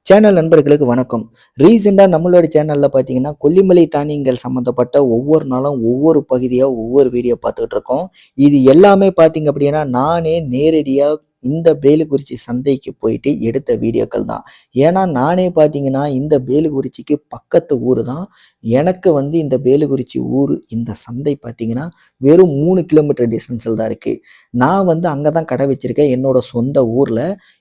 Channel நண்பர்களுக்கு வணக்கம். ரீசெண்டா நம்மளோட சேனல்ல பார்த்தீங்கன்னா, கொல்லிமலை தானியங்கள் சம்மந்தப்பட்ட ஒவ்வொரு நாளும் ஒவ்வொரு பகுதியா, ஒவ்வொரு வீடியோ பார்த்துக்கிட்டு இருக்கோம். இது எல்லாமே பார்த்தீங்க அப்படின்னா, நானே நேரடியா இந்த பேலுக்குறிச்சி சந்தைக்கு போயிட்டு எடுத்த வீடியோக்கள் தான். ஏன்னா, நானே பார்த்தீங்கன்னா, இந்த பேலுக்குறிச்சிக்கு பக்கத்து ஊரு தான். எனக்கு வந்து இந்த பேலுக்குறிச்சி ஊர், இந்த சந்தை பார்த்தீங்கன்னா, வெறும் 3 கிலோமீட்டர் டிஸ்டன்ஸ்ல தான் இருக்கு. நான் வந்து அங்க தான் கடை வச்சிருக்கேன், என்னோட சொந்த ஊர்ல.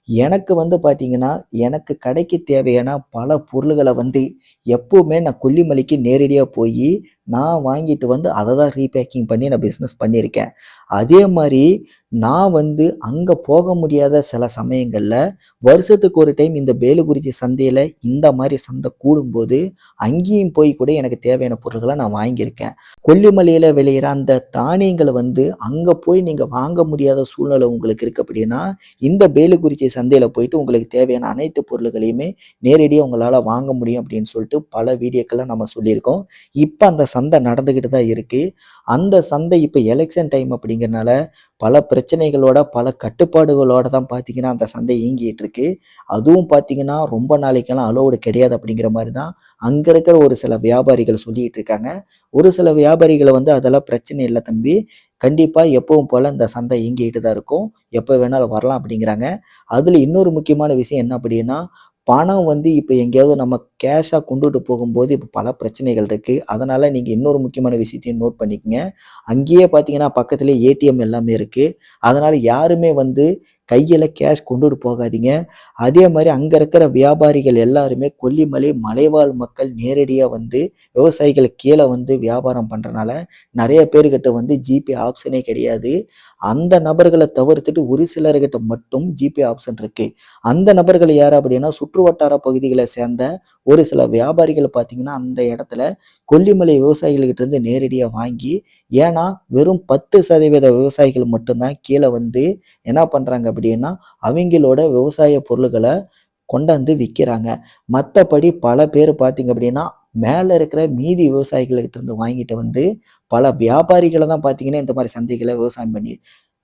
எனக்கு வந்து பார்த்தீங்கன்னா, எனக்கு கடைக்கு தேவையான பல பொருள்கள வந்து எப்பவுமே நான் கொல்லிமலைக்கு நேரடியா போயி, நான் வாங்கிட்டு வந்து அத தான் ரீபேக்கிங் பண்ணி நான் பிசினஸ் பண்ணியிருக்கேன். அதே மாரி நான் வந்து அங்க போக முடியாத சில சமயங்கள்ல, வருஷத்துக்கு ஒரு டைம் இந்த பேலுக்குறிச்சி சந்தையில இந்த மாரி சந்தை கூடும்போது, அங்கேயும் போய் கூட எனக்கு தேவையான பொருள்கள நான் வாங்கியிருக்கேன். கொல்லிமலையில விளையிற அந்த தானியங்கள வந்து அங்க போய் நீங்க வாங்க முடியாத சூழ்நிலை உங்களுக்கு இருக்கு அப்படின்னா, இந்த பேலுக்குறிச்சி சந்தையில போயிட்டு உங்களுக்கு தேவையான அனைத்து பொருள்களையுமே நேரடியா உங்களால வாங்க முடியும் அப்படின்னு சொல்லிட்டு பல வீடியோக்கள்ல நம்ம சொல்லியிருக்கோம். இப்ப அந்த சந்தை நடந்துகிட்டு தான் இருக்கு. அந்த சந்தை இப்ப எலக்ஷன் டைம் அப்படிங்கிறனால பல பிரச்சனைகளோட, பல கட்டுப்பாடுகளோட தான் பார்த்தீங்கன்னா, அந்த சந்தை இயங்கிட்டு இருக்கு. அதுவும் பார்த்தீங்கன்னா, ரொம்ப நாளைக்கெல்லாம் அலோவ்டு கிடையாது அப்படிங்கிற மாரி தான் அங்க இருக்கிற ஒரு சில வியாபாரிகள் சொல்லிட்டு இருக்காங்க. ஒரு சில வியாபாரிகள வந்து அதெல்லாம் பிரச்சனை இல்ல தம்பி. கண்டிப்பா எப்பவும் போல இந்த சந்தை இயங்கிட்டு தான் இருக்கும். எப்ப வேணாலும் வரலாம் அப்படிங்கிறாங்க. அதுல இன்னொரு முக்கியமான விஷயம் என்ன அப்படின்னா, பணம் வந்து இப்ப எங்கேயாவது நம்ம கேஷா கொண்டுட்டு போகும்போது இப்ப பல பிரச்சனைகள் இருக்கு. அதனால நீங்க இன்னொரு முக்கியமான விஷயத்தையும் நோட் பண்ணிக்கங்க. அங்கேயே பார்த்தீங்கன்னா, பக்கத்திலேயே ஏடிஎம் எல்லாமே இருக்கு. அதனால யாருமே வந்து கையில கேஷ் கொண்டுட்டு போகாதீங்க. அதே மாரி அங்க இருக்கிற வியாபாரிகள் எல்லாருமே கொல்லிமலை மலைவாழ் மக்கள் நேரடியா வந்து விவசாயிகள் கீழ வந்து வியாபாரம் பண்றனால, நெறைய பேர்கிட்ட வந்து ஜிபே ஆப்ஷனே கிடையாது. அந்த நபர்கள தவிர்த்துட்டு ஒரு சிலர்கிட்ட மட்டும் ஜிபே ஆப்ஷன் இருக்கு. அந்த நபர்கள் யாரு அப்படின்னா, சுற்றுவட்டார பகுதிகள சேர்ந்த ஒரு சில வியாபாரிகள் பார்த்தீங்கன்னா, அந்த இடத்துல கொல்லிமலை விவசாயிகள்கிட்ட இருந்து நேரடியா வாங்கி, ஏன்னா வெறும் 10% விவசாயிகள் மட்டும் தான் கீழ வந்து என்ன பண்றாங்க அப்படின்னா, அவைங்களோட விவசாய பொருள்கள கொண்டாந்து விக்கிறாங்க. மத்தபடி பல பேரு பார்த்தீங்க அப்படின்னா, மேல இருக்கிற மீதி விவசாயிகள்கிட்ட இருந்து வாங்கிட்டு வந்து, பல வியாபாரிகள தான் பார்த்தீங்கன்னா, இந்த மாரி சந்தைகள்ல விவசாயம் பண்ணி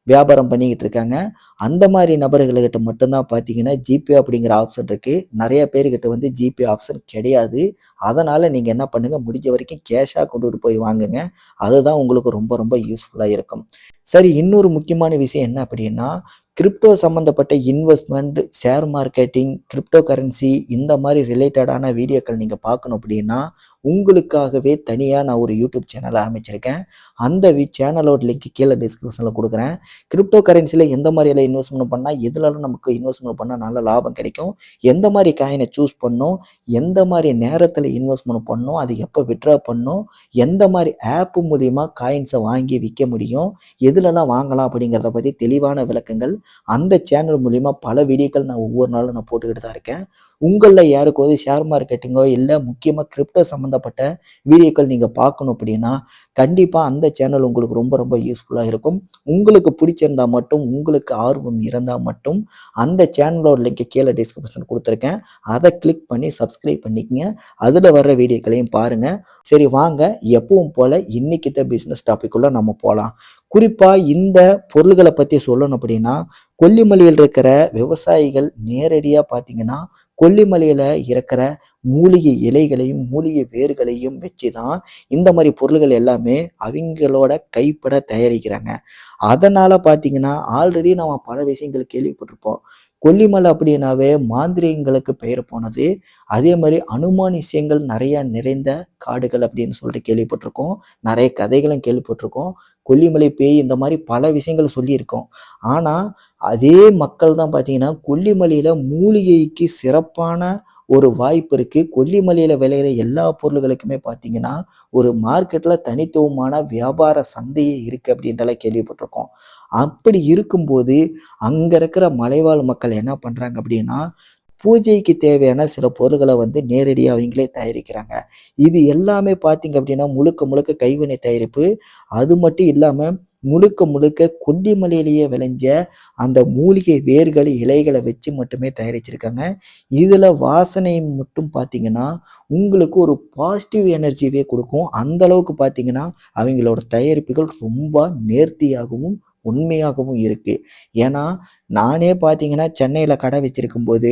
வியாபாரம் பண்ணிக்கிட்டு இருக்காங்க. அந்த மாரி நபர்கள்கிட்ட மட்டும் தான் பார்த்தீங்கன்னா, ஜிபே அப்படிங்கிற ஆப்ஷன் இருக்கு. நெறைய பேர்கிட்ட வந்து ஜிபே ஆப்ஷன் கிடையாது. அதனால நீங்க என்ன பண்ணுங்க, முடிஞ்ச வரைக்கும் கேஷா கொண்டுட்டு போய் வாங்குங்க. அதுதான் உங்களுக்கு ரொம்ப ரொம்ப யூஸ்ஃபுல்லா இருக்கும். சரி, இன்னொரு முக்கியமான விஷயம் என்ன அப்படின்னா, கிரிப்டோ சம்மந்தப்பட்ட investment, share marketing, crypto currency இந்த மாரி ரிலேட்டடான வீடியோக்கள் நீங்க பார்க்கணும் அப்படின்னா, உங்களுக்காகவே தனியா நான் ஒரு யூடியூப் சேனல் ஆரம்பிச்சிருக்கேன். அந்த சேனலோட லிங்க் கீழ டிஸ்கிரிப்ஷன்ல குடுக்குறேன். கிரிப்டோ கரன்சில எந்த மாரியெல்லாம் இன்வெஸ்ட்மென்ட் பண்ணா, எதுலலாம் நமக்கு இன்வெஸ்ட்மென்ட் பண்ணா நல்ல லாபம் கிடைக்கும், எந்த மாரி காயின சூஸ் பண்ணணும், எந்த மாரி நேரத்தில இன்வெஸ்ட்மென்ட் பண்ணணும், அது எப்ப வித்ட்ரா பண்ணணும், எந்த மாரி ஆப் மூலியமா காயின்ஸ வாங்கி விக்க முடியும், எதுலலாம் வாங்கலாம் அப்படிங்கிறத பத்தி தெளிவான விளக்கங்கள் அந்த சேனல் மூலியமா பல வீடியோக்கள் நான் ஒவ்வொரு நாளும் நான் போட்டுக்கிட்டு தான் இருக்கேன். உங்கள்ல யாருக்காவது ஷேர் மார்க்கெட்டிங்கோ, இல்ல முக்கியமா கிரிப்டோ சம்மந்தப்பட்ட வீடியோக்கள் நீங்க பார்க்கணும் அப்படின்னா, கண்டிப்பா அந்த சேனல் உங்களுக்கு ரொம்ப ரொம்ப யூஸ்ஃபுல்லா இருக்கும். உங்களுக்கு பிடிச்சிருந்தா மட்டும், உங்களுக்கு ஆர்வம் இருந்தா மட்டும், அந்த சேனலோட லிங்க் கீழ டிஸ்கிரிப்ஷன் குடுத்துருக்கேன். அத கிளிக் பண்ணி சப்ஸ்கிரைப் பண்ணிக்கங்க. அதுல வர்ற வீடியோக்களையும் பாருங்க. சரி வாங்க, எப்பவும் போல இன்னைக்கிட்ட பிசினஸ் டாபிக் உள்ள நம்ம போலாம். குறிப்பா இந்த பொருள்கள பத்தி சொல்லணும் அப்படின்னா, கொல்லிமலையில் இருக்கிற விவசாயிகள் நேரடியா பார்த்தீங்கன்னா, கொல்லிமலையில இருக்கிற மூலிகை இலைகளையும், மூலிகை வேர்களையும் வச்சு தான் இந்த மாரி பொருள்கள் எல்லாமே அவிங்களோட கைப்பட தயாரிக்கிறாங்க. அதனால பார்த்தீங்கன்னா, ஆல்ரெடி நம்ம பல விஷயங்கள் கேள்விப்பட்டிருப்போம். கொல்லிமலை அப்படின்னாவே மாந்திரீகங்களுக்கு பெயர் போனது. அதே மாரி அனுமானுஷ்யங்கள் நெறைய நிறைந்த காடுகள் அப்படின்னு சொல்லிட்டு கேள்விப்பட்டிருக்கோம். நெறைய கதைகளும் கேள்விப்பட்டிருக்கோம். கொல்லிமலை பேய் இந்த மாரி பல விஷயங்கள் சொல்லியிருக்கோம். ஆனா, அதே மக்கள் தான் பார்த்தீங்கன்னா, கொல்லிமலையில மூலிகைக்கு சிறப்பான ஒரு வாய்ப்பு இருக்கு. கொல்லிமலையில விளையிற எல்லா பொருள்களுக்குமே பார்த்தீங்கன்னா, ஒரு மார்க்கெட்ல தனித்துவமான வியாபார சந்தையே இருக்கு அப்படின்றலாம் கேள்விப்பட்டிருக்கோம். அப்படி இருக்கும்போது, அங்க இருக்கிற மலைவாழ் மக்கள் என்ன பண்றாங்க அப்படின்னா, பூஜைக்கு தேவையான சில பொருள்கள வந்து நேரடியா அவிங்களே தயாரிக்கிறாங்க. இது எல்லாமே பார்த்தீங்க அப்படின்னா, முழுக்க முழுக்க கைவினை தயாரிப்பு. அது மட்டும் இல்லாம, முழுக்க முழுக்க கொல்லிமலையிலேயே விளைஞ்ச அந்த மூலிகை வேர்கள், இலைகள வச்சு மட்டுமே தயாரிச்சிருக்காங்க. இதுல வாசனை மட்டும் பார்த்தீங்கன்னா, உங்களுக்கு ஒரு பாசிட்டிவ் எனர்ஜியவே குடுக்கும். அந்த அளவுக்கு பார்த்தீங்கன்னா, அவைங்களோட தயாரிப்புகள் ரொம்ப நேர்த்தியாகவும், உண்மையாகவும் இருக்கு. ஏன்னா, நானே பார்த்தீங்கன்னா, சென்னையில கடை வச்சிருக்கும்போது,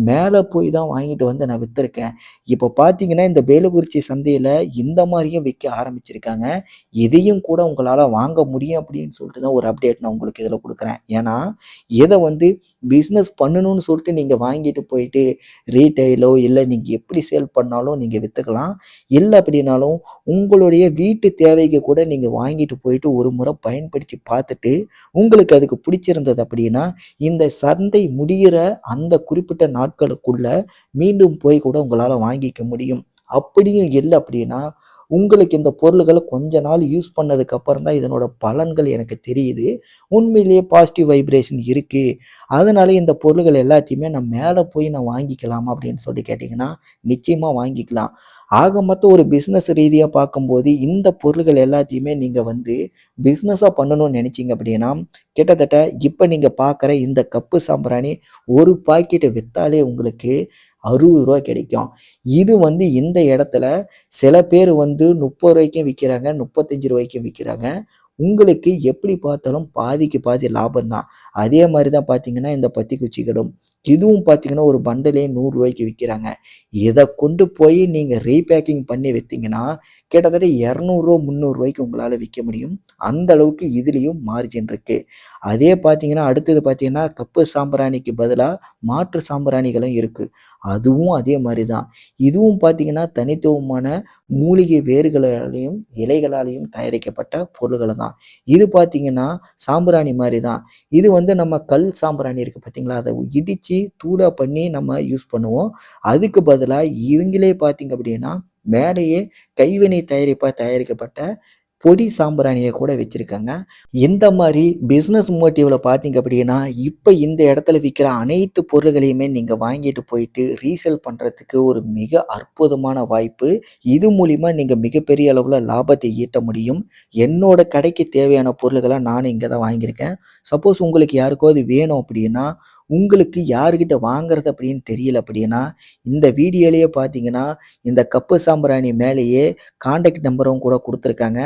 மேல போய் தான் வாங்கிட்டு வந்து நான் வித்துருக்கேன். இப்போ பார்த்தீங்கன்னா, இந்த பேலுக்குறிச்சி சந்தையில இந்த மாரியும் விக்க ஆரம்பிச்சிருக்காங்க. இதையும் கூட உங்களால வாங்க முடியும் அப்படின்னு சொல்லிட்டு தான் ஒரு அப்டேட் நான் உங்களுக்கு இதில குடுக்குறேன். ஏன்னா, இத வந்து பிசினஸ் பண்ணணும்னு சொல்லிட்டு நீங்க வாங்கிட்டு போயிட்டு ரீட்டெயிலோ இல்ல நீங்க எப்படி சேல் பண்ணாலும் நீங்க வித்துக்கலாம். இல்ல அப்படின்னாலும் உங்களுடைய வீட்டு தேவைக்கு கூட நீங்க வாங்கிட்டு போயிட்டு ஒரு முறை பயன்படுத்தி பார்த்துட்டு, உங்களுக்கு அதுக்கு பிடிச்சிருந்தது அப்படின்னா, இந்த சந்தை முடியிற அந்த குறிப்பிட்ட நாட்களுக்குள்ள மீண்டும் போய் கூட உங்களால வாங்கிக்க முடியும். அப்படியும் இல்ல அப்படின்னா, உங்களுக்கு இந்த பொருள்கள கொஞ்ச நாள் யூஸ் பண்ணதுக்கு அப்புறம் தான் இதனோட பலன்கள் எனக்கு தெரியுது. உண்மையிலேயே பாசிட்டிவ் வைப்ரேஷன் இருக்கு. அதனால இந்த பொருள்கள் எல்லாத்தையுமே நான் மேல போய் நான் வாங்கிக்கலாமா அப்படின்னு சொல்லி கேட்டீங்கன்னா, நிச்சயமா வாங்கிக்கலாம். ஆக மொத்தம் ஒரு பிசினஸ் ரீதியா பார்க்கும்போது, இந்த பொருள்கள் எல்லாத்தையுமே நீங்க வந்து பிசினஸா பண்ணணும்னு நெனைச்சீங்க அப்படின்னா, கிட்டத்தட்ட இப்ப நீங்க பார்க்குற இந்த கப்பு சாம்பிராணி ஒரு பாக்கெட் வித்தாலே உங்களுக்கு ரூ. 60 கிடைக்கும். இது வந்து இந்த இடத்துல சில பேர் வந்து ரூ. 30க்கும் விக்கிறாங்க, ரூ. 35க்கும் விக்கிறாங்க. உங்களுக்கு எப்படி பார்த்தாலும் பாதிக்கு பாதி லாபம் தான். அதே மாரி தான் பார்த்தீங்கன்னா, இந்த பத்தி குச்சிகளும். இதுவும் பார்த்தீங்கன்னா, ஒரு பண்டலே ரூ. 100க்கு விக்கிறாங்க. இத கொண்டு போய் நீங்க ரீபேக்கிங் பண்ணி வித்தீங்கன்னா, கிட்டத்தட்ட ரூ. 200 300 உங்களால விக்க முடியும். அந்த அளவுக்கு இதுலயும் மார்ஜின் இருக்கு. அதே பார்த்தீங்கன்னா, அடுத்தது பார்த்தீங்கன்னா, கப்பு சாம்பிராணிக்கு பதிலா மாற்று சாம்பிராணிகளும் இருக்கு. அதுவும் அதே மாரி தான். இதுவும் பார்த்தீங்கன்னா, தனித்துவமான மூலிகை வேர்களாலயும், இலைகளாலயும் தயாரிக்கப்பட்ட பொருள்கள் தான். இது பார்த்தீங்கன்னா, சாம்பிராணி மாரி தான். இது வந்து நம்ம கல் சாம்பிராணி இருக்கு பார்த்தீங்களா, அத இடிச்சு தூளா பண்ணி நம்ம யூஸ் பண்ணுவோம். அதுக்கு பதிலா இவங்களே பார்த்தீங்க அப்படின்னா, மேலேயே கைவினை தயாரிப்பா தயாரிக்கப்பட்ட பொடி சாம்பிராணிய கூட வச்சிருக்காங்க. இந்த மாரி பிசினஸ் மோட்டிவ்ல பார்த்தீங்க அப்படின்னா, இப்ப இந்த இடத்துல விக்கிற அனைத்து பொருள்களையுமே நீங்க வாங்கிட்டு போயிட்டு ரீசேல் பண்றதுக்கு ஒரு மிக அற்புதமான வாய்ப்பு. இது மூலியமா நீங்க மிகப்பெரிய அளவுல லாபத்தை ஈட்ட முடியும். என்னோட கடைக்கு தேவையான பொருள்கள நானும் இங்க தான் வாங்கியிருக்கேன். சப்போஸ் உங்களுக்கு யாருக்காவது வேணும் அப்படின்னா, உங்களுக்கு யார்கிட்ட வாங்குறது அப்படின்னு தெரியல அப்படின்னா, இந்த வீடியோலயே பார்த்தீங்கன்னா, இந்த கப்பு சாம்பிராணி மேலேயே கான்டாக்ட் நம்பரும் கூட குடுத்துருக்காங்க.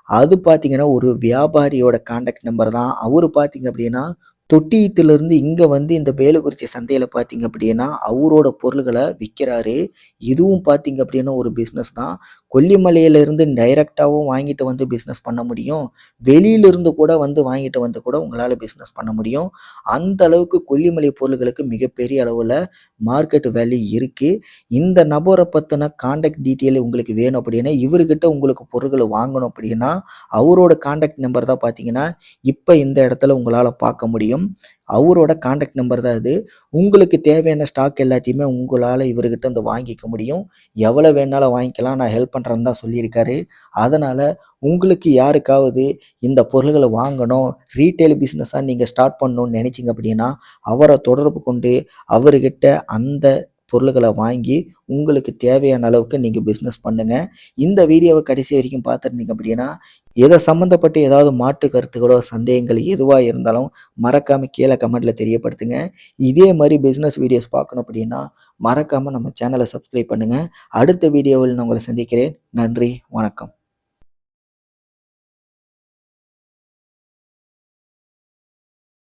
அது பார்த்தீங்கன்னா, ஒரு வியாபாரியோட கான்டாக்ட் நம்பர் தான். அவரு பார்த்தீங்க அப்படின்னா, தொட்டியத்திலிருந்து இங்க வந்து இந்த பேலுக்குறிச்சி சந்தையில பார்த்தீங்க அப்படின்னா, அவரோட பொருள்கள விக்கிறாரு. இதுவும் பார்த்தீங்க அப்படின்னா ஒரு பிசினஸ் தான். கொல்லிமலையிலிருந்து டைரக்ட்டாவும் வாங்கிட்டு வந்து பிசினஸ் பண்ண முடியும். வெளியிலிருந்து கூட வந்து வாங்கிட்டு வந்து கூட உங்களால பிசினஸ் பண்ண முடியும். அந்த அளவுக்கு கொல்லிமலை பொருள்களுக்கு மிகப்பெரிய அளவுல மார்க்கெட் வேல்யூ இருக்கு. இந்த நபர பத்தின கான்டாக்ட் டீட்டெயில் உங்களுக்கு வேணும் அப்படின்னா, இவருகிட்ட உங்களுக்கு பொருட்கள வாங்கணும் அப்படின்னா, அவரோட கான்டாக்ட் நம்பர் தான் பார்த்தீங்கன்னா, இப்ப இந்த இடத்துல உங்களால பார்க்க முடியும். அவரோட கான்டாக்ட் நம்பர் தான் இது. உங்களுக்கு தேவையான ஸ்டாக் எல்லாத்தையுமே உங்களால இவருகிட்ட இருந்து வாங்கிக்க முடியும். எவ்வளோ வேணாலும் வாங்கிக்கலாம். நான் ஹெல்ப் பண்றேன்னு தான் சொல்லியிருக்காரு. அதனால உங்களுக்கு யாருக்காவது இந்த பொருள்கள வாங்கணும், ரீட்டெயில் பிசினஸா நீங்க ஸ்டார்ட் பண்ணணும்னு நினைச்சீங்க அப்படின்னா, அவர தொடர்பு கொண்டு அவருகிட்ட அந்த பொருள்கள வாங்கி, உங்களுக்கு தேவையான அளவுக்கு நீங்க பிசினஸ் பண்ணுங்க. இந்த வீடியோவ கடைசி வரைக்கும் பார்த்திருந்தீங்க அப்படின்னா, இத சம்மந்தப்பட்ட ஏதாவது மாற்று கருத்துக்களோ, சந்தேகங்கள் எதுவா இருந்தாலும் மறக்காம கீழ கமெண்ட்ல தெரியப்படுத்துங்க. இதே மாரி பிசினஸ் வீடியோஸ் பார்க்கணும் அப்படின்னா, மறக்காம நம்ம சேனல சப்ஸ்கிரைப் பண்ணுங்க. அடுத்த வீடியோவில் நான் உங்கள சந்திக்கிறேன். நன்றி, வணக்கம்.